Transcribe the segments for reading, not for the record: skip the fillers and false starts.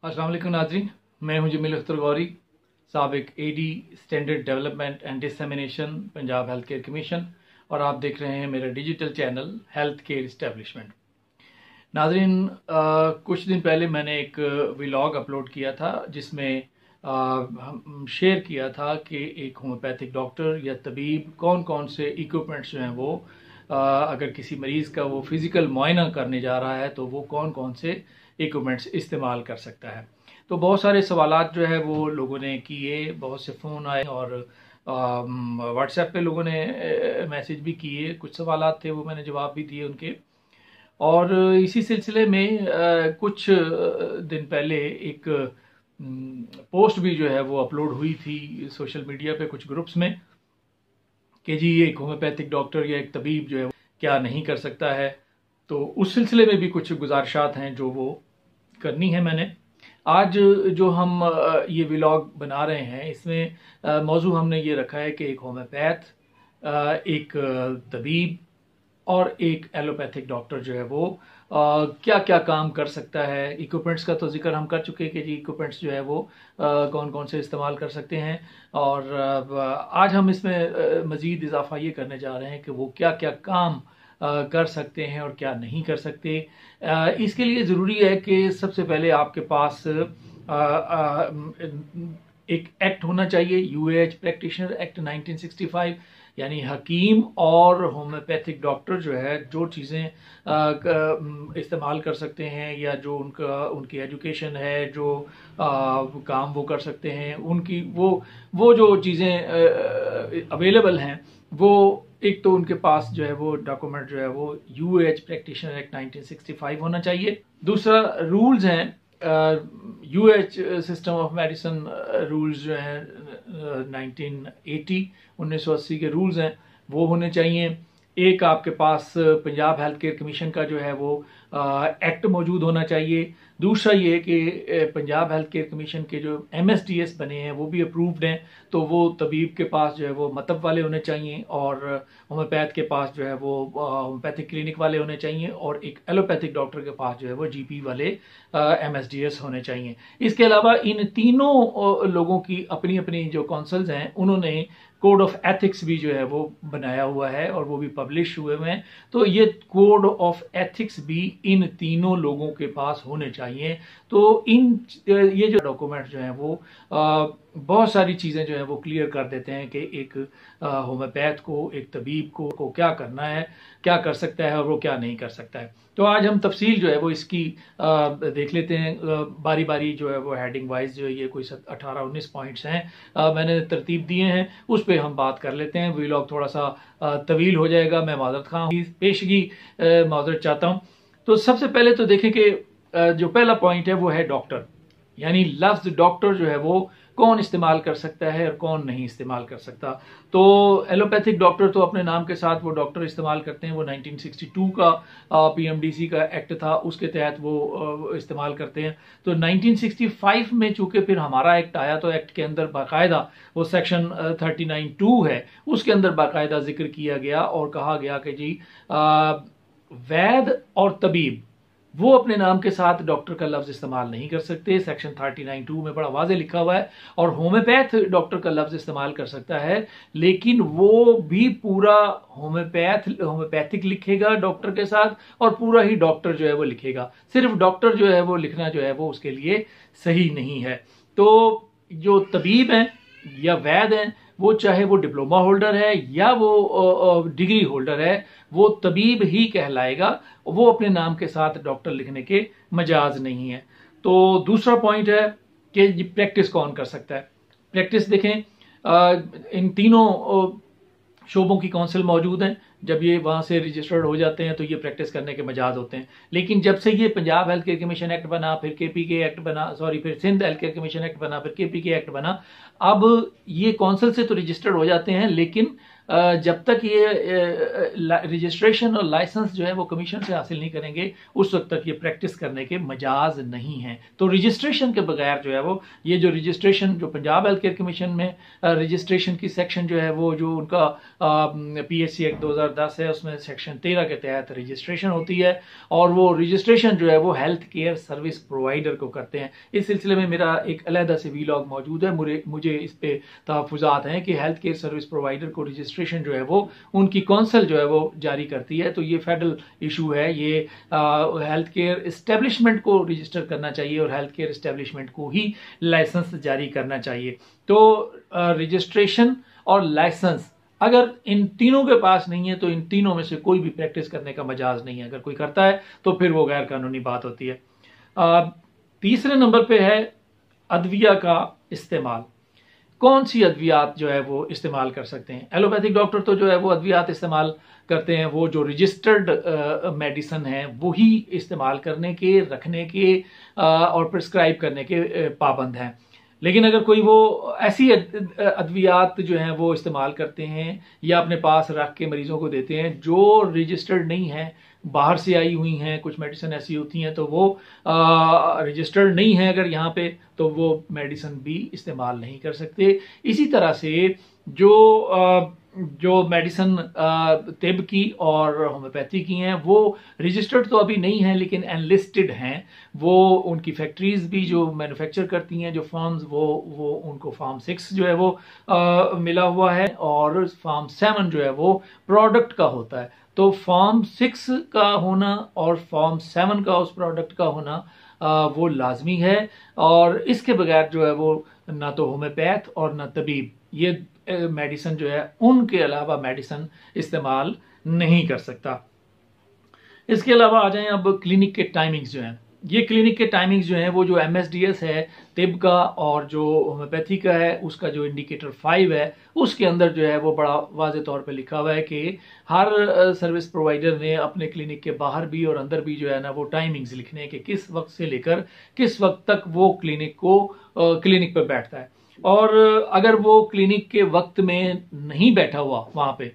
अस्सलाम वालेकुम नाज़रीन, मैं हूं जमील अख्तर गौरी, साबिक AD standard development and dissemination Punjab health care commission, और आप देख रहे हैं मेरा digital channel health care establishment. नाज़रीन, कुछ दिन पहले मैंने एक व्लॉग अपलोड किया था जिसमें हम शेयर किया था कि एक होम्योपैथिक डॉक्टर या तबीब कौन कौन से इक्विपमेंट्स जो हैं वो अगर किसी मरीज़ का वो फिज़िकल मुआयना करने जा रहा है तो वो कौन कौन से इक्विपमेंट्स इस्तेमाल कर सकता है। तो बहुत सारे सवालात जो है वो लोगों ने किए, बहुत से फ़ोन आए और व्हाट्सएप पे लोगों ने मैसेज भी किए। कुछ सवालात थे वो मैंने जवाब भी दिए उनके। और इसी सिलसिले में कुछ दिन पहले एक पोस्ट भी जो है वो अपलोड हुई थी सोशल मीडिया पे कुछ ग्रुप्स में कि जी एक होम्योपैथिक डॉक्टर या एक तबीब जो है क्या नहीं कर सकता है। तो उस सिलसिले में भी कुछ गुजारिशात हैं जो वो करनी है मैंने। आज जो हम ये व्लॉग बना रहे हैं इसमें मौजू हमने ये रखा है कि एक होम्योपैथ, एक तबीब और एक एलोपैथिक डॉक्टर जो है वो क्या क्या काम कर सकता है। इक्विपमेंट्स का तो जिक्र हम कर चुके हैं कि जी इक्विपमेंट्स जो है वो कौन कौन से इस्तेमाल कर सकते हैं, और आज हम इसमें मज़ीद इजाफा ये करने जा रहे हैं कि वो क्या क्या काम कर सकते हैं और क्या नहीं कर सकते। इसके लिए ज़रूरी है कि सबसे पहले आपके पास एक एक्ट होना चाहिए, यूएएच प्रैक्टिशनर एक्ट 1965, यानी हकीम और होम्योपैथिक डॉक्टर जो है जो चीज़ें इस्तेमाल कर सकते हैं या जो उनकी एजुकेशन है, जो काम वो कर सकते हैं, उनकी वो जो चीज़ें अवेलेबल हैं वो एक तो उनके पास जो है वो डॉक्यूमेंट जो है वो यूएएच प्रैक्टिशनर एक्ट 1965 होना चाहिए। दूसरा रूल्स हैं UH system of medicine rules जो हैं 1980 के रूल्स हैं वो होने चाहिए। एक आपके पास पंजाब हेल्थ केयर कमीशन का जो है वो एक्ट मौजूद होना चाहिए। दूसरा ये कि पंजाब हेल्थ केयर कमीशन के जो एमएसडीएस बने हैं वो भी अप्रूव्ड हैं, तो वो तबीब के पास जो है वो मतब वाले होने चाहिए और होम्योपैथ के पास जो है वो होम्योपैथिक क्लिनिक वाले होने चाहिए, और एक एलोपैथिक डॉक्टर के पास जो है वो जीपी वाले एमएसडीएस होने चाहिए। इसके अलावा इन तीनों लोगों की अपनी अपनी जो काउंसिल्स हैं उन्होंने कोड ऑफ एथिक्स भी जो है वो बनाया हुआ है और वो भी पब्लिश हुए हैं। तो ये कोड ऑफ एथिक्स भी इन तीनों लोगों के पास होने चाहिए। तो ये जो डॉक्यूमेंट जो हैं वो बहुत सारी चीज़ें जो है वो क्लियर कर देते हैं कि एक होम्योपैथ को, एक तबीब को क्या करना है, क्या कर सकता है और वो क्या नहीं कर सकता है। तो आज हम तफसील जो है वो इसकी देख लेते हैं बारी बारी जो है वो हेडिंग वाइज जो है ये कोई 18-19 पॉइंट्स हैं मैंने तरतीब दिए हैं, उस पर हम बात कर लेते हैं। व्लॉग थोड़ा सा तवील हो जाएगा, मैं माजरत खां पेशगी माजरत चाहता हूँ। तो सबसे पहले तो देखें कि जो पहला पॉइंट है वो है डॉक्टर, यानी लफ्ज डॉक्टर जो है वो कौन इस्तेमाल कर सकता है और कौन नहीं इस्तेमाल कर सकता। तो एलोपैथिक डॉक्टर तो अपने नाम के साथ वो डॉक्टर इस्तेमाल करते हैं, वो 1962 का पीएमडीसी का एक्ट था उसके तहत वो इस्तेमाल करते हैं। तो 1965 में चूंकि फिर हमारा एक्ट आया तो एक्ट के अंदर बाकायदा वो सेक्शन 39(2) है, उसके अंदर बाकायदा जिक्र किया गया और कहा गया कि जी वैद और तबीब वो अपने नाम के साथ डॉक्टर का लफ्ज इस्तेमाल नहीं कर सकते। सेक्शन 39(2) में बड़ा वाज़े लिखा हुआ है। और होम्योपैथ डॉक्टर का लफ्ज इस्तेमाल कर सकता है, लेकिन वो भी पूरा होम्योपैथिक लिखेगा डॉक्टर के साथ और पूरा ही डॉक्टर जो है वो लिखेगा। सिर्फ डॉक्टर जो है वो लिखना जो है वो उसके लिए सही नहीं है। तो जो तबीब हैं या वैद हैं वो चाहे वो डिप्लोमा होल्डर है या वो डिग्री होल्डर है, वो तबीब ही कहलाएगा, वो अपने नाम के साथ डॉक्टर लिखने के मजाज नहीं है। तो दूसरा पॉइंट है कि प्रैक्टिस कौन कर सकता है। प्रैक्टिस देखें, इन तीनों शोबों की काउंसिल मौजूद हैं। जब ये वहाँ से रजिस्टर्ड हो जाते हैं तो ये प्रैक्टिस करने के मजाज होते हैं। लेकिन जब से ये Punjab health care commission act बना, फिर केपीके एक्ट बना, फिर Sindh health care commission act बना, फिर केपीके एक्ट बना, अब ये काउंसिल से तो रजिस्टर्ड हो जाते हैं लेकिन जब तक ये रजिस्ट्रेशन और लाइसेंस जो है वो कमीशन से हासिल नहीं करेंगे उस वक्त तक ये प्रैक्टिस करने के मजाज नहीं है। तो रजिस्ट्रेशन के बगैर जो है वो ये जो रजिस्ट्रेशन जो पंजाब हेल्थ केयर कमीशन में रजिस्ट्रेशन की सेक्शन जो है वो जो उनका PHC एक्ट 2010 है उसमें सेक्शन 13 के तहत रजिस्ट्रेशन होती है और वो रजिस्ट्रेशन जो है वो हेल्थ केयर सर्विस प्रोवाइडर को करते हैं। इस सिलसिले में मेरा एक अलहदा से वीलॉग मौजूद है, मुझे इस पे तहफ़्फ़ुज़ात हैं कि हेल्थ केयर सर्विस प्रोवाइडर को रजिस्ट्रेशन जो है वो उनकी कौंसिल जो है वो जारी करती है। तो ये फेडरल इशू है, ये हेल्थ केयर इस्टेब्लिशमेंट को रजिस्टर करना चाहिए और हेल्थ केयर इस्टेब्लिशमेंट को ही लाइसेंस जारी करना चाहिए। तो रजिस्ट्रेशन और लाइसेंस अगर इन तीनों के पास नहीं है तो इन तीनों में से कोई भी प्रैक्टिस करने का मजाज नहीं है। अगर कोई करता है तो फिर वो गैर कानूनी बात होती है। तीसरे नंबर पे है अद्विया का इस्तेमाल। कौन सी अद्वियात जो है वो इस्तेमाल कर सकते हैं? एलोपैथिक डॉक्टर तो जो है वो अद्वियात इस्तेमाल करते हैं, वो जो रजिस्टर्ड मेडिसिन है वही इस्तेमाल करने के, रखने के और प्रिस्क्राइब करने के पाबंद हैं। लेकिन अगर कोई वो ऐसी अद्वियात जो हैं वो इस्तेमाल करते हैं या अपने पास रख के मरीजों को देते हैं जो रजिस्टर्ड नहीं है, बाहर से आई हुई हैं, कुछ मेडिसिन ऐसी होती हैं तो वो रजिस्टर्ड नहीं है अगर यहाँ पे, तो वो मेडिसिन भी इस्तेमाल नहीं कर सकते। इसी तरह से जो मेडिसिन तिब की और होम्योपैथी की हैं वो रजिस्टर्ड तो अभी नहीं है लेकिन एनलिस्टेड हैं। वो उनकी फैक्ट्रीज भी जो मैन्युफैक्चर करती हैं, जो फर्म्स, वो उनको फार्म 6 जो है वो मिला हुआ है और फार्म 7 जो है वो प्रोडक्ट का होता है। तो फॉर्म 6 का होना और फॉर्म 7 का उस प्रोडक्ट का होना वो लाजमी है और इसके बगैर जो है वो ना तो होम्योपैथ और ना तबीब ये मेडिसिन जो है उनके अलावा मेडिसिन इस्तेमाल नहीं कर सकता। इसके अलावा आ जाएं अब क्लिनिक के टाइमिंग्स जो हैं। ये क्लिनिक के टाइमिंग्स जो हैं वो जो MSDS है तिब का और जो होम्योपैथी का है उसका जो इंडिकेटर 5 है उसके अंदर जो है वो बड़ा वाज़े तौर पे लिखा हुआ है कि हर सर्विस प्रोवाइडर ने अपने क्लिनिक के बाहर भी और अंदर भी जो है ना वो टाइमिंग्स लिखने हैं कि किस वक्त से लेकर किस वक्त तक वो क्लिनिक पर बैठता है। और अगर वो क्लिनिक के वक्त में नहीं बैठा हुआ वहां पे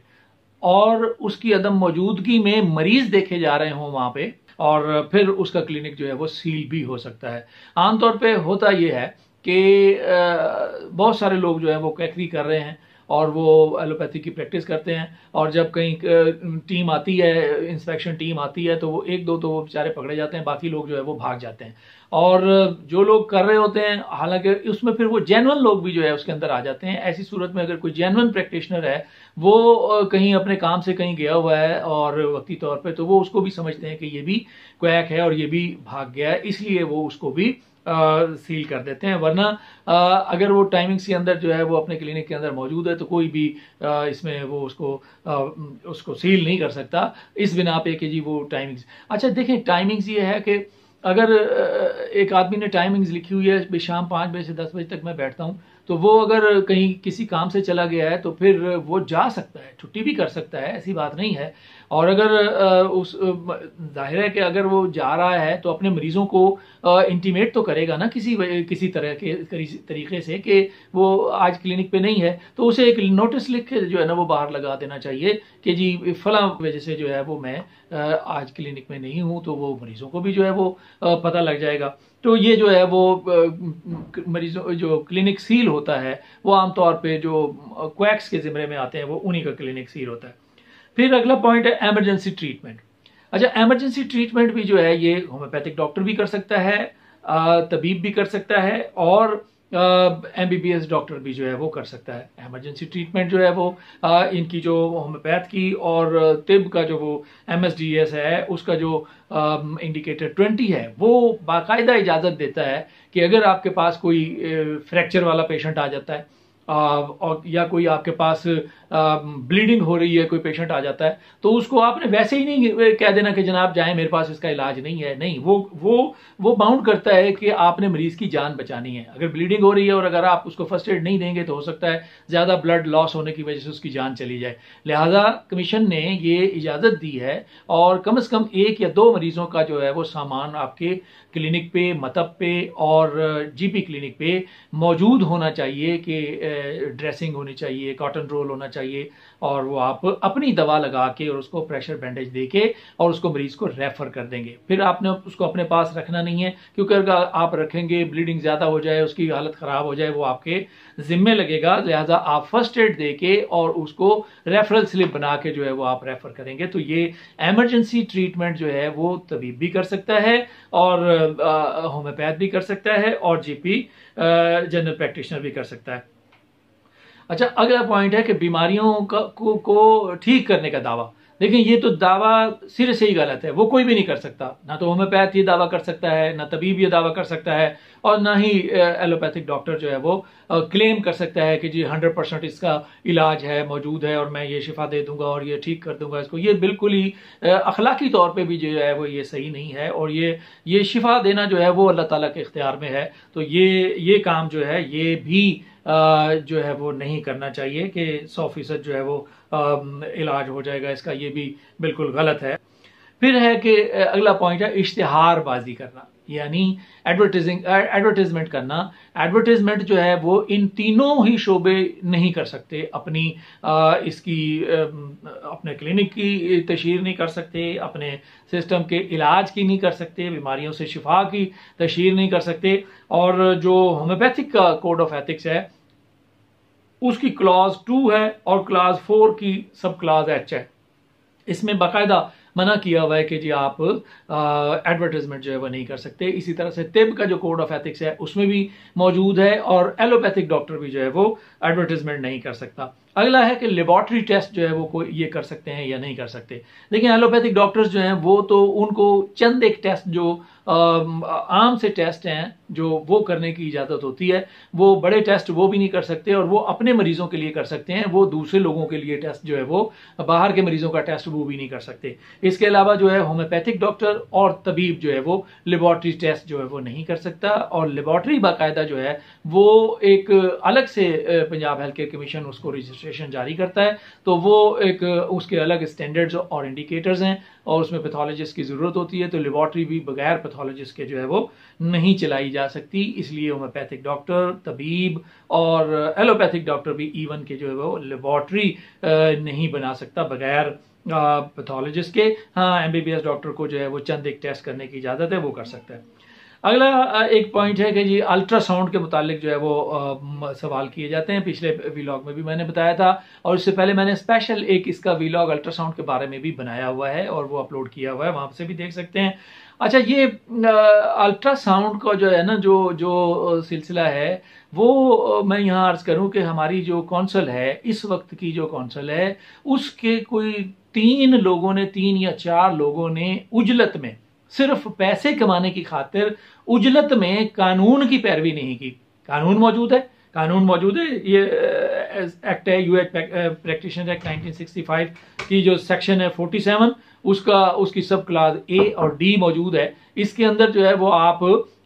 और उसकी अदम मौजूदगी में मरीज देखे जा रहे हों वहां पे और फिर उसका क्लिनिक जो है वो सील भी हो सकता है। आमतौर पे होता ये है कि बहुत सारे लोग जो है वो कैकरी कर रहे हैं और वो एलोपैथी की प्रैक्टिस करते हैं और जब कहीं टीम आती है, इंस्पेक्शन टीम आती है तो वो एक दो तो वो बेचारे पकड़े जाते हैं, बाकी लोग जो है वो भाग जाते हैं। और जो लोग कर रहे होते हैं हालांकि उसमें फिर वो जेन्युइन लोग भी जो है उसके अंदर आ जाते हैं। ऐसी सूरत में अगर कोई जेन्युइन प्रैक्टिशनर है वो कहीं अपने काम से कहीं गया हुआ है और वक्ती तौर पे तो वो उसको भी समझते हैं कि ये भी क्वैक है और ये भी भाग गया है, इसलिए वो उसको भी सील कर देते हैं। वरना अगर वो टाइमिंग्स के अंदर जो है वो अपने क्लिनिक के अंदर मौजूद है तो कोई भी इसमें वो उसको सील नहीं कर सकता इस बिना पे कि जी वो टाइमिंग्स। अच्छा देखें, टाइमिंग्स ये है कि अगर एक आदमी ने टाइमिंग्स लिखी हुई है शाम 5 बजे से 10 बजे तक मैं बैठता हूँ, तो वो अगर कहीं किसी काम से चला गया है तो फिर वो जा सकता है, छुट्टी भी कर सकता है, ऐसी बात नहीं है। और अगर जाहिर है कि अगर वो जा रहा है तो अपने मरीजों को इंटीमेट तो करेगा ना किसी तरह के तरीके से कि वो आज क्लिनिक पे नहीं है, तो उसे एक नोटिस लिख के जो है ना वो बाहर लगा देना चाहिए कि जी फला वजह से जो है वो मैं आज क्लिनिक में नहीं हूँ, तो वो मरीजों को भी जो है वो पता लग जाएगा। तो ये जो है वो मरीजों जो क्लिनिक सील होता है वो आमतौर पे जो क्वैक्स के जिम्मे में आते हैं वो उन्हीं का क्लिनिक सील होता है। फिर अगला पॉइंट है एमरजेंसी ट्रीटमेंट। अच्छा, एमरजेंसी ट्रीटमेंट भी जो है ये होम्योपैथिक डॉक्टर भी कर सकता है, तबीब भी कर सकता है और MBBS डॉक्टर भी जो है वो कर सकता है। एमरजेंसी ट्रीटमेंट जो है वो इनकी जो होम्योपैथ की और तिब का जो वो MSDS है उसका जो इंडिकेटर 20 है वो बाकायदा इजाज़त देता है कि अगर आपके पास कोई फ्रैक्चर वाला पेशेंट आ जाता है और या कोई आपके पास ब्लीडिंग हो रही है, कोई पेशेंट आ जाता है, तो उसको आपने वैसे ही नहीं कह देना कि जनाब जाएं मेरे पास इसका इलाज नहीं है। नहीं, वो बाउंड करता है कि आपने मरीज की जान बचानी है। अगर ब्लीडिंग हो रही है और अगर आप उसको फर्स्ट एड नहीं देंगे तो हो सकता है ज्यादा ब्लड लॉस होने की वजह से उसकी जान चली जाए। लिहाजा कमीशन ने ये इजाजत दी है और कम से कम 1 या 2 मरीजों का जो है वो सामान आपके क्लिनिक पे, मतब पे और GP क्लिनिक पे मौजूद होना चाहिए कि ड्रेसिंग होनी चाहिए, कॉटन रोल होना चाहिए, और वो आप अपनी दवा लगा के और उसको प्रेशर बैंडेज दे के और उसको मरीज को रेफर कर देंगे। फिर आपने उसको अपने पास रखना नहीं है, क्योंकि अगर आप रखेंगे, ब्लीडिंग ज़्यादा हो जाए, उसकी हालत ख़राब हो जाए, वो आपके ज़िम्मे लगेगा। लिहाजा आप फर्स्ट एड दे के और उसको रेफरल स्लिप बना के जो है वो आप रेफर करेंगे। तो ये एमरजेंसी ट्रीटमेंट जो है वो तबीब भी कर सकता है और होम्योपैथ भी कर सकता है और जीपी जनरल प्रैक्टिशनर भी कर सकता है। अच्छा, अगला पॉइंट है कि बीमारियों को ठीक करने का दावा। देखिए, ये तो दावा सिरे से ही गलत है, वो कोई भी नहीं कर सकता। ना तो होम्योपैथ ये दावा कर सकता है, ना तबीब ये दावा कर सकता है, और ना ही एलोपैथिक डॉक्टर जो है वो क्लेम कर सकता है कि जी 100% इसका इलाज है, मौजूद है, और मैं ये शिफा दे दूंगा और ये ठीक कर दूंगा इसको। ये बिल्कुल ही अखलाकी तौर पे भी जो है वो ये सही नहीं है, और ये शिफा देना जो है वो अल्लाह ताला के इख्तियार में है। तो ये काम जो है ये भी जो है वो नहीं करना चाहिए कि 100% जो है वो इलाज हो जाएगा इसका, ये भी बिल्कुल गलत है। फिर है कि अगला पॉइंट है इश्तिहारबाजी करना, यानी एडवर्टीजमेंट करना। एडवर्टीजमेंट जो है वो इन तीनों ही शोबे नहीं कर सकते। अपनी अपने क्लिनिक की तशहीर नहीं कर सकते, अपने सिस्टम के इलाज की नहीं कर सकते, बीमारियों से शिफा की तशहीर नहीं कर सकते। और जो होम्योपैथिक का कोड ऑफ एथिक्स है उसकी क्लॉज 2 है और क्लास 4 की सब क्लास H है। इसमें बाकायदा मना किया हुआ है कि जी आप एडवर्टाइजमेंट जो है वो नहीं कर सकते। इसी तरह से तिब का जो कोड ऑफ एथिक्स है उसमें भी मौजूद है, और एलोपैथिक डॉक्टर भी जो है वो एडवर्टाइजमेंट नहीं कर सकता। अगला है कि लेबॉर्ट्री टेस्ट जो है वो कोई ये कर सकते हैं या नहीं कर सकते। लेकिन एलोपैथिक डॉक्टर्स जो हैं वो तो उनको चंद एक टेस्ट जो आम से टेस्ट हैं जो वो करने की इजाज़त होती है, वो बड़े टेस्ट वो भी नहीं कर सकते, और वो अपने मरीजों के लिए कर सकते हैं, वो दूसरे लोगों के लिए टेस्ट जो है वो बाहर के मरीजों का टेस्ट वो भी नहीं कर सकते। इसके अलावा जो है होम्योपैथिक डॉक्टर और तबीब जो है वो लेबॉर्ट्री टेस्ट जो है वो नहीं कर सकता, और लेबॉर्ट्री बाकायदा जो है वो एक अलग से पंजाब हेल्थ केयर कमीशन उसको रजिस्ट्रेशन जारी करता है। तो वो एक उसके अलग स्टैंडर्ड्स और इंडिकेटर्स हैं, और उसमें पैथोलॉजिस्ट की ज़रूरत होती है। तो लेबॉर्ट्री भी बगैर पैथोलॉजिस्ट के जो है वो नहीं चलाई जा सकती। इसलिए होम्योपैथिक डॉक्टर, तबीब और एलोपैथिक डॉक्टर भी इवन के जो है वो लेबॉर्ट्री नहीं बना सकता बगैर पैथोलॉजिस्ट के। हाँ, MBBS डॉक्टर को जो है वो चंद एक टेस्ट करने की इजाज़त है, वो कर सकता है। अगला एक पॉइंट है कि जी अल्ट्रासाउंड के मुतालिक जो है वो सवाल किए जाते हैं। पिछले वीलॉग में भी मैंने बताया था, और इससे पहले मैंने स्पेशल एक इसका वीलॉग अल्ट्रासाउंड के बारे में भी बनाया हुआ है और वो अपलोड किया हुआ है, वहां से भी देख सकते हैं। अच्छा, ये अल्ट्रासाउंड का जो है ना जो सिलसिला है वो मैं यहाँ अर्ज करूँ कि हमारी जो कौंसल है, इस वक्त की जो कौंसल है, उसके कोई 3 या 4 लोगों ने उजलत में, सिर्फ पैसे कमाने की खातिर उजलत में कानून की पैरवी नहीं की। कानून मौजूद है, ये एक्ट है, यूएच प्रैक्टिशनर एक्ट 1965 की जो सेक्शन है 47, उसकी सब क्लास A और D मौजूद है। इसके अंदर जो है वो आप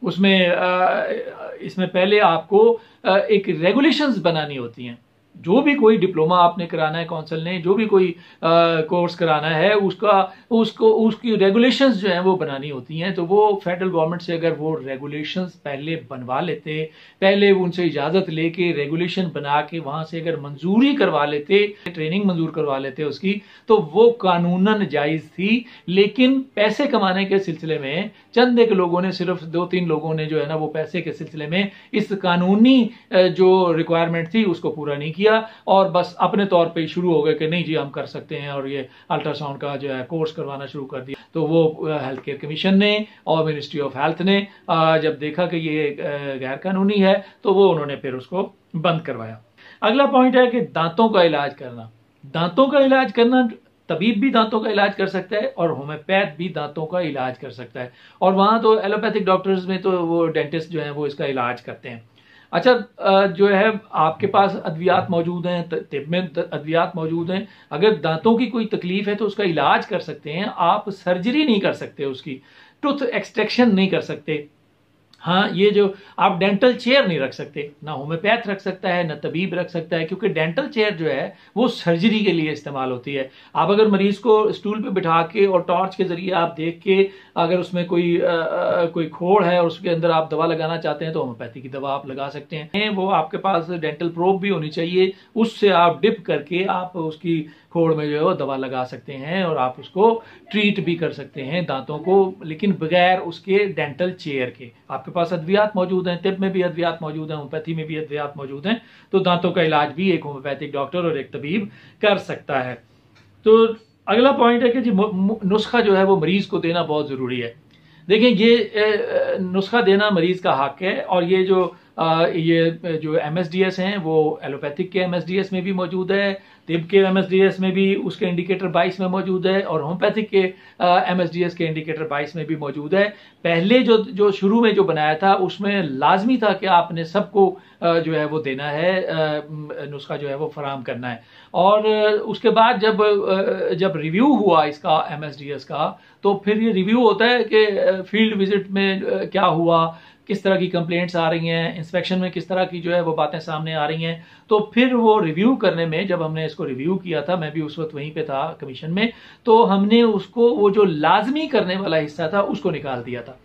इसमें पहले आपको एक रेगुलेशंस बनानी होती हैं। जो भी कोई डिप्लोमा आपने कराना है, कौंसल ने जो भी कोई कोर्स कराना है, उसकी रेगुलेशंस जो हैं वो बनानी होती हैं। तो वो फेडरल गवर्नमेंट से अगर वो रेगुलेशंस पहले बनवा लेते, पहले उनसे इजाज़त लेके रेगुलेशन बना के वहाँ से अगर मंजूरी करवा लेते, ट्रेनिंग मंजूर करवा लेते उसकी, तो वो कानूनन जायज़ थी। लेकिन पैसे कमाने के सिलसिले में चंद एक लोगों ने, सिर्फ 2-3 लोगों ने जो है ना वो पैसे के सिलसिले में इस कानूनी जो रिक्वायरमेंट थी उसको पूरा नहीं किया, और बस अपने तौर पे शुरू हो गए कि नहीं जी हम कर सकते हैं, और ये अल्ट्रासाउंड का जो है कोर्स करवाना शुरू कर दिया। तो वो हेल्थ केयर कमीशन ने और मिनिस्ट्री ऑफ हेल्थ ने जब देखा कि ये गैर कानूनी है तो वो उन्होंने फिर उसको बंद करवाया। अगला पॉइंट है कि दांतों का इलाज करना। तबीब भी दांतों का इलाज कर सकता है और होम्योपैथ भी दांतों का इलाज कर सकता है, और वहां तो एलोपैथिक डॉक्टर्स में तो वो डेंटिस्ट जो है वो इसका इलाज करते हैं। अच्छा, जो है आपके पास अद्वियात मौजूद हैं, तिब में अद्वियात मौजूद हैं। अगर दांतों की कोई तकलीफ है तो उसका इलाज कर सकते हैं, आप सर्जरी नहीं कर सकते, उसकी टूथ एक्सट्रैक्शन नहीं कर सकते। हाँ, ये जो आप डेंटल चेयर नहीं रख सकते, ना होम्योपैथ रख सकता है ना तबीब रख सकता है, क्योंकि डेंटल चेयर जो है वो सर्जरी के लिए इस्तेमाल होती है। आप अगर मरीज को स्टूल पे बिठा के और टॉर्च के जरिए आप देख के अगर उसमें कोई खोड़ है और उसके अंदर आप दवा लगाना चाहते हैं तो होम्योपैथी की दवा आप लगा सकते हैं। वो आपके पास डेंटल प्रोब भी होनी चाहिए, उससे आप डिप करके आप उसकी खोड़ में जो है वो दवा लगा सकते हैं और आप उसको ट्रीट भी कर सकते हैं दांतों को, लेकिन बगैर उसके डेंटल चेयर के। आपके पास अद्वियात मौजूद हैं, तिब में भी अद्वियात मौजूद हैं, होम्योपैथी में भी अद्वियात मौजूद हैं, तो दांतों का इलाज भी एक होम्योपैथिक डॉक्टर और एक तबीब कर सकता है। तो अगला पॉइंट है कि जी नुस्खा जो है वो मरीज को देना बहुत जरूरी है। देखें, ये नुस्खा देना मरीज का हक है, और ये जो MSDS हैं वो एलोपैथिक के MSDS में भी मौजूद है, तिब के MSDS में भी उसके इंडिकेटर 22 में मौजूद है, और होम्योपैथिक के MSDS के इंडिकेटर 22 में भी मौजूद है। पहले जो शुरू में जो बनाया था उसमें लाजमी था कि आपने सबको जो है वो देना है, नुस्खा जो है वो फराम करना है। और उसके बाद जब रिव्यू हुआ इसका MSDS का, तो फिर ये रिव्यू होता है कि फील्ड विजिट में क्या हुआ, किस तरह की कंप्लेंट्स आ रही हैं, इंस्पेक्शन में किस तरह की जो है वो बातें सामने आ रही हैं। तो फिर वो रिव्यू करने में, जब हमने इसको रिव्यू किया था, मैं भी उस वक्त वहीं पे था कमीशन में, तो हमने उसको वो जो लाजमी करने वाला हिस्सा था उसको निकाल दिया था।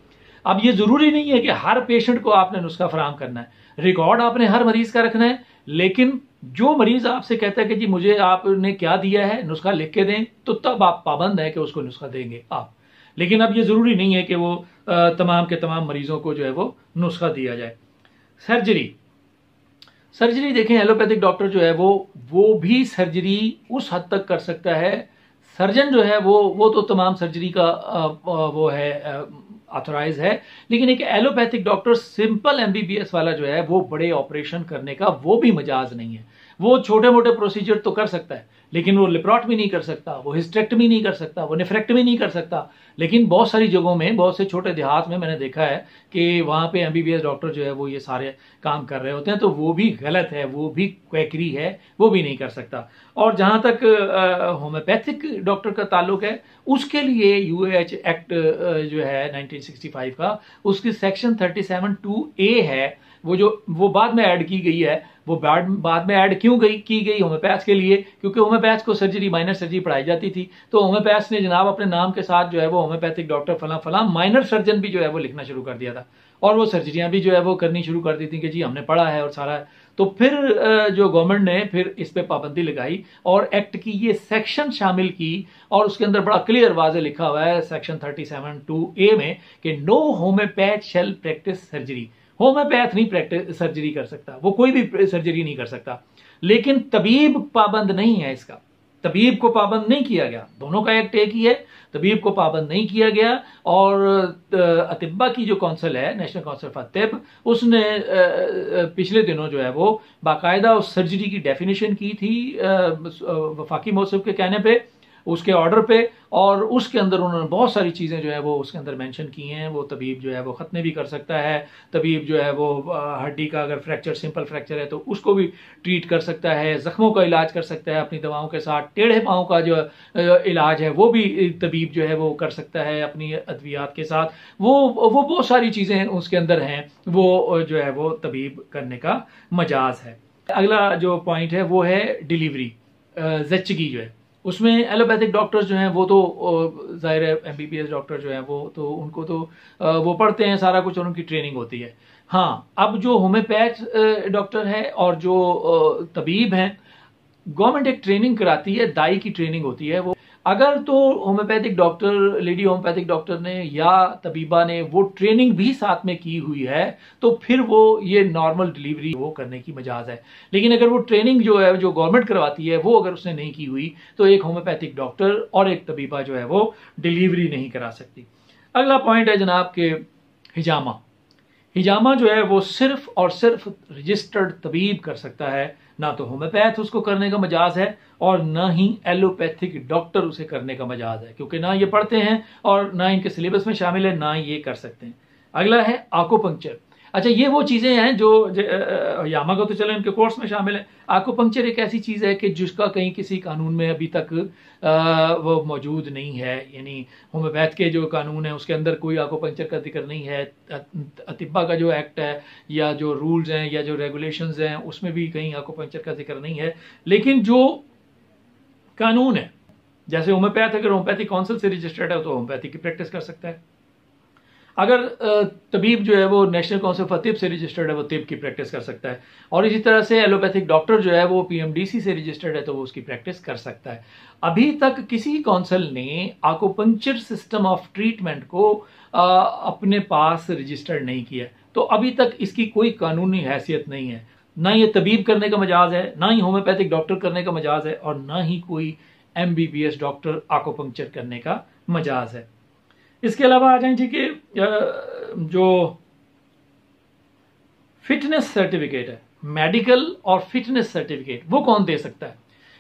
अब ये जरूरी नहीं है कि हर पेशेंट को आपने नुस्खा फराहम करना है, रिकॉर्ड आपने हर मरीज का रखना है, लेकिन जो मरीज आपसे कहता है कि जी मुझे आपने क्या दिया है, नुस्खा लिख के दें, तो तब आप पाबंद है कि उसको नुस्खा देंगे आप। लेकिन अब ये जरूरी नहीं है कि वो तमाम के तमाम मरीजों को जो है वो नुस्खा दिया जाए। सर्जरी देखें, एलोपैथिक डॉक्टर जो है वो भी सर्जरी उस हद तक कर सकता है। सर्जन जो है वो तो तमाम सर्जरी का वो है ऑथोराइज है, लेकिन एक एलोपैथिक डॉक्टर सिंपल MBBS वाला जो है वो बड़े ऑपरेशन करने का वो भी मजाज नहीं है। वो छोटे मोटे प्रोसीजर तो कर सकता है, लेकिन वो लिप्रोटमी नहीं कर सकता, वो हिस्टेक्टमी नहीं कर सकता, वो नेफ्रेक्टमी नहीं कर सकता। लेकिन बहुत सारी जगहों में, बहुत से छोटे देहात में मैंने देखा है कि वहां पे MBBS डॉक्टर जो है वो ये सारे काम कर रहे होते हैं, तो वो भी गलत है, वो भी क्वैकरी है, वो भी नहीं कर सकता। और जहां तक होम्योपैथिक डॉक्टर का ताल्लुक है, उसके लिए UAH एक्ट जो है 1965 का, उसकी सेक्शन 37(2)A है, वो बाद में ऐड की गई है। वो बाद में ऐड क्यों की गई होम्योपैथ के लिए, क्योंकि होम्योपैथ को सर्जरी, माइनर सर्जरी पढ़ाई जाती थी, तो होम्योपैथ ने जनाब अपने नाम के साथ जो है वो होम्योपैथिक डॉक्टर फला फला माइनर सर्जन भी जो है वो लिखना शुरू कर दिया था, और वो सर्जरियां भी जो है वो करनी शुरू कर दी थी कि जी हमने पढ़ा है और सारा है। तो फिर जो गवर्नमेंट ने फिर इस पे पाबंदी लगाई और एक्ट की ये सेक्शन शामिल की, और उसके अंदर बड़ा क्लियर वाज़े लिखा हुआ है सेक्शन 37(2)A में कि नो होम्योपैथ शैल प्रैक्टिस सर्जरी। होम्योपैथ नहीं प्रैक्टिस सर्जरी कर सकता, वो कोई भी सर्जरी नहीं कर सकता। लेकिन तबीब पाबंद नहीं है इसका, तबीब को पाबंद नहीं किया गया। दोनों का एक्ट एक ही है, तबीब को पाबंद नहीं किया गया। और अतिब्बा की जो काउंसिल है, नेशनल काउंसिल फॉर तिब, उसने पिछले दिनों जो है वो बाकायदा उस सर्जरी की डेफिनेशन की थी वफाकी मौसम के कहने पे, उसके ऑर्डर पे, और उसके अंदर उन्होंने बहुत सारी चीज़ें जो है वो उसके अंदर मेंशन की हैं। वो तबीब जो है वो खतने भी कर सकता है, तबीब जो है वो हड्डी का अगर फ्रैक्चर, सिंपल फ्रैक्चर है तो उसको भी ट्रीट कर सकता है, जख्मों का इलाज कर सकता है अपनी दवाओं के साथ, टेढ़े पाँव का जो इलाज है वो भी तबीब जो है वो कर सकता है अपनी अद्वियात के साथ। वो बहुत सारी चीज़ें उसके अंदर हैं, वो जो है वो तबीब करने का मजाज है। अगला जो पॉइंट है वो है डिलीवरी, ज़च्चगी जो है, उसमें एलोपैथिक डॉक्टर्स जो हैं वो तो जाहिर है MBBS डॉक्टर जो हैं वो तो उनको तो वो पढ़ते हैं सारा कुछ और उनकी ट्रेनिंग होती है। हाँ, अब जो होम्योपैथ डॉक्टर है और जो तबीब हैं, गवर्नमेंट एक ट्रेनिंग कराती है, दाई की ट्रेनिंग होती है। वो अगर तो homeopathic doctor, lady homeopathic doctor ने या तबीबा ने वो ट्रेनिंग भी साथ में की हुई है, तो फिर वो ये नॉर्मल डिलीवरी वो करने की मजाज है। लेकिन अगर वो ट्रेनिंग जो है जो गवर्नमेंट करवाती है वो अगर उसने नहीं की हुई, तो एक होम्योपैथिक डॉक्टर और एक तबीबा जो है वो डिलीवरी नहीं करा सकती। अगला पॉइंट है जनाब के हिजामा। हिजामा जो है वो सिर्फ और सिर्फ रजिस्टर्ड तबीब कर सकता है, ना तो होम्योपैथ उसको करने का मजाज है और ना ही एलोपैथिक डॉक्टर उसे करने का मजाज है, क्योंकि ना ये पढ़ते हैं और ना इनके सिलेबस में शामिल है, ना ये कर सकते हैं। अगला है आकोपंक्चर। अच्छा, ये वो चीजें हैं जो यामा को तो चलो इनके कोर्स में शामिल है। आकुपंक्चर एक ऐसी चीज है कि जिसका कहीं किसी कानून में अभी तक वो मौजूद नहीं है, यानी होम्योपैथ के जो कानून है उसके अंदर कोई आकुपंक्चर का जिक्र नहीं है। अतिब्बा का जो एक्ट है या जो रूल्स हैं या जो रेगुलेशंस हैं उसमें भी कहीं आकुपंक्चर का जिक्र नहीं है। लेकिन जो कानून है, जैसे होम्योपैथ अगर होम्योपैथिक काउंसिल से रजिस्टर्ड है तो होम्योपैथी की प्रैक्टिस कर सकता है। अगर तबीब जो है वो नेशनल काउंसिल फॉर तिब से रजिस्टर्ड है वो तिब की प्रैक्टिस कर सकता है। और इसी तरह से एलोपैथिक डॉक्टर जो है वो पीएमडीसी से रजिस्टर्ड है तो वो उसकी प्रैक्टिस कर सकता है। अभी तक किसी काउंसिल ने आकुपंक्चर सिस्टम ऑफ ट्रीटमेंट को अपने पास रजिस्टर्ड नहीं किया, तो अभी तक इसकी कोई कानूनी हैसियत नहीं है। ना ये तबीब करने का मजाज है, ना ही होम्योपैथिक डॉक्टर करने का मजाज है, और ना ही कोई एमबीबीएस डॉक्टर आकुपंक्चर करने का मजाज है। इसके अलावा आ जाए जी कि जो फिटनेस सर्टिफिकेट है, मेडिकल और फिटनेस सर्टिफिकेट, वो कौन दे सकता है?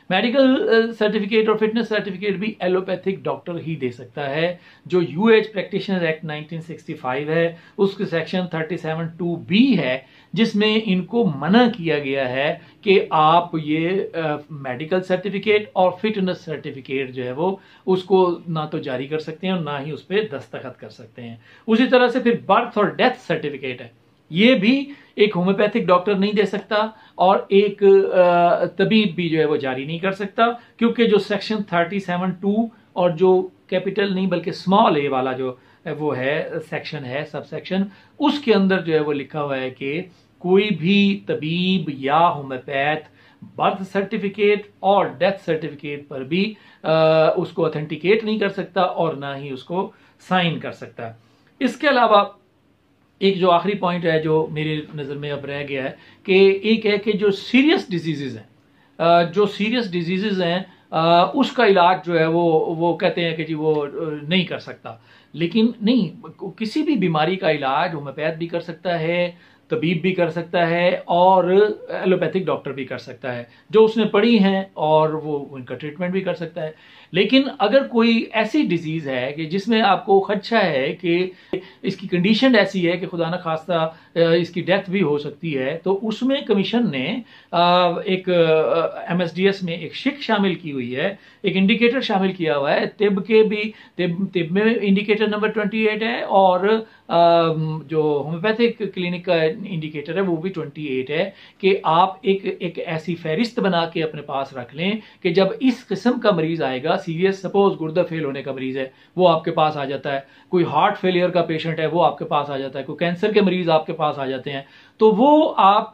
मेडिकल सर्टिफिकेट और फिटनेस सर्टिफिकेट भी एलोपैथिक डॉक्टर ही दे सकता है। जो यूएच प्रैक्टिशनर एक्ट 1965 है उसके सेक्शन 37(2)(b है, जिसमें इनको मना किया गया है कि आप ये मेडिकल सर्टिफिकेट और फिटनेस सर्टिफिकेट जो है वो उसको ना तो जारी कर सकते हैं और ना ही उस पर दस्तखत कर सकते हैं। उसी तरह से फिर बर्थ और डेथ सर्टिफिकेट है, ये भी एक होम्योपैथिक डॉक्टर नहीं दे सकता और एक तबीब भी जो है वो जारी नहीं कर सकता, क्योंकि जो सेक्शन 37(2) और जो कैपिटल नहीं बल्कि स्मॉल ए वाला जो वो है सेक्शन है, सब सेक्शन, उसके अंदर जो है वो लिखा हुआ है कि कोई भी तबीब या होम्योपैथ बर्थ सर्टिफिकेट और डेथ सर्टिफिकेट पर भी उसको ऑथेंटिकेट नहीं कर सकता और ना ही उसको साइन कर सकता। इसके अलावा एक जो आखिरी पॉइंट है जो मेरी नज़र में अब रह गया है कि एक है कि जो सीरियस डिजीजेज हैं, जो सीरियस डिजीजेज हैं उसका इलाज जो है वो कहते हैं कि जी वो नहीं कर सकता। लेकिन नहीं, किसी भी बीमारी का इलाज होम्योपैथ भी कर सकता है, तबीब भी कर सकता है और एलोपैथिक डॉक्टर भी कर सकता है जो उसने पढ़ी हैं, और वो उनका ट्रीटमेंट भी कर सकता है। लेकिन अगर कोई ऐसी डिजीज है कि जिसमें आपको खदशा है कि इसकी कंडीशन ऐसी है कि खुदा न खास्ता इसकी डेथ भी हो सकती है, तो उसमें कमीशन ने एक एमएसडीएस में एक शिक शामिल की हुई है, एक इंडिकेटर शामिल किया हुआ है। तिब के भी तिब में इंडिकेटर नंबर 28 है और जो होम्योपैथिक क्लिनिक का इंडिकेटर है वो भी 28 है कि आप एक ऐसी फहरिस्त बना के अपने पास रख लें कि जब इस किस्म का मरीज आएगा, सीरियस सपोज गुर्दा फेल होने का मरीज है वो आपके पास आ जाता है, कोई हार्ट फेलियर का पेशेंट है वो आपके पास आ जाता है, कोई कैंसर के मरीज आपके पास आ जाते हैं, तो वो आप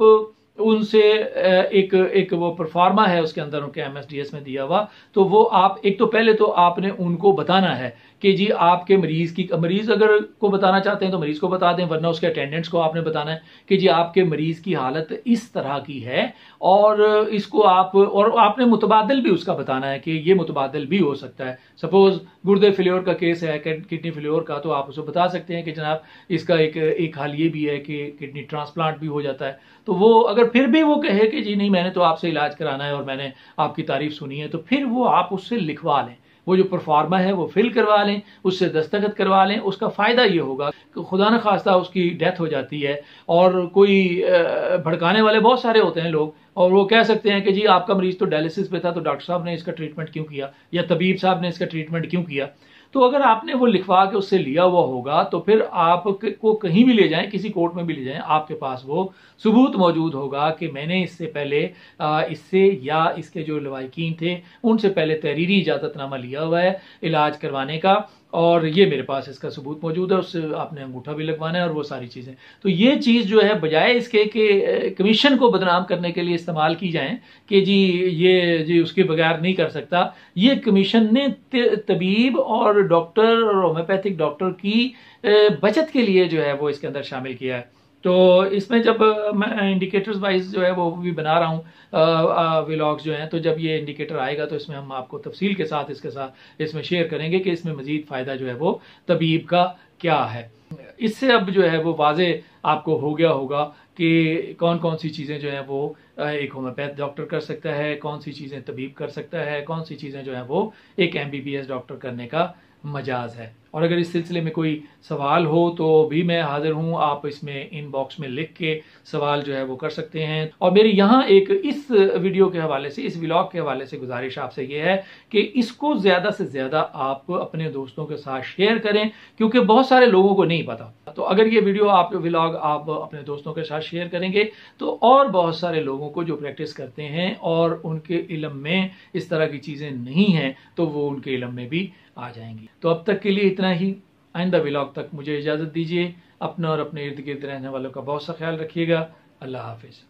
उनसे एक वो परफॉर्मा है उसके अंदर उनके एमएसडीएस में दिया हुआ, तो वो आप एक तो पहले तो आपने उनको बताना है कि जी आपके मरीज अगर को बताना चाहते हैं तो मरीज को बता दें, वरना उसके अटेंडेंट्स को आपने बताना है कि जी आपके मरीज की हालत इस तरह की है और इसको और आपने मुतबादिल भी उसका बताना है कि ये मुतबादिल भी हो सकता है। सपोज गुर्दे फेल्योर का केस है, किडनी फेल्योर का, तो आप उसको बता सकते हैं कि जनाब इसका एक हाल ये भी है कि किडनी ट्रांसप्लांट भी हो जाता है। तो वो अगर फिर भी वो कहे कि जी नहीं मैंने तो आपसे इलाज कराना है और मैंने आपकी तारीफ सुनी है, तो फिर वो आप उससे लिखवा लें, वो जो परफॉर्मा है वो फिल करवा लें, उससे दस्तखत करवा लें। उसका फायदा ये होगा कि खुदा न खास्ता उसकी डेथ हो जाती है और कोई भड़काने वाले बहुत सारे होते हैं लोग, और वो कह सकते हैं कि जी आपका मरीज तो डायलिसिस पे था तो डॉक्टर साहब ने इसका ट्रीटमेंट क्यों किया या तबीब साहब ने इसका ट्रीटमेंट क्यों किया। तो अगर आपने वो लिखवा के उससे लिया हुआ होगा तो फिर आपको कहीं भी ले जाएं, किसी कोर्ट में भी ले जाएं, आपके पास वो सबूत मौजूद होगा कि मैंने इससे पहले इससे या इसके जो लवाकिन थे उनसे पहले तहरीरी इजाजतनामा लिया हुआ है इलाज करवाने का, और ये मेरे पास इसका सबूत मौजूद है, उससे आपने अंगूठा भी लगवाना है और वो सारी चीज़ें। तो ये चीज़ जो है बजाय इसके कि कमीशन को बदनाम करने के लिए इस्तेमाल की जाए कि जी उसके बगैर नहीं कर सकता, ये कमीशन ने तबीब और डॉक्टर और होम्योपैथिक डॉक्टर की बचत के लिए जो है वो इसके अंदर शामिल किया है। तो इसमें जब मैं इंडिकेटर्स वाइज जो है वो भी बना रहा हूँ व्लॉग्स जो हैं, तो जब ये इंडिकेटर आएगा तो इसमें हम आपको तफसील के साथ इसमें शेयर करेंगे कि इसमें मजीद फ़ायदा जो है वो तबीब का क्या है। इससे अब जो है वो वाजे आपको हो गया होगा कि कौन कौन सी चीज़ें जो हैं वो एक होम्योपैथ डॉक्टर कर सकता है, कौन सी चीज़ें तबीब कर सकता है, कौन सी चीज़ें जो हैं वो एक एमबीबीएस डॉक्टर करने का मजाज है। और अगर इस सिलसिले में कोई सवाल हो तो भी मैं हाजिर हूँ, आप इसमें इनबॉक्स में लिख के सवाल जो है वो कर सकते हैं। और मेरी यहाँ एक इस वीडियो के हवाले से, इस व्लॉग के हवाले से गुजारिश आपसे ये है कि इसको ज़्यादा से ज़्यादा आप अपने दोस्तों के साथ शेयर करें, क्योंकि बहुत सारे लोगों को नहीं पता। तो अगर ये वीडियो आप व्लॉग आप अपने दोस्तों के साथ शेयर करेंगे तो और बहुत सारे लोगों को जो प्रैक्टिस करते हैं और उनके इल्म में इस तरह की चीज़ें नहीं हैं तो वो उनके इल्म में भी आ जाएंगी। तो अब तक के लिए इतना ही। आइंदा व्लॉग तक मुझे इजाज़त दीजिए। अपना और अपने इर्द गिर्द रहने वालों का बहुत सा ख्याल रखिएगा। अल्लाह हाफिज़।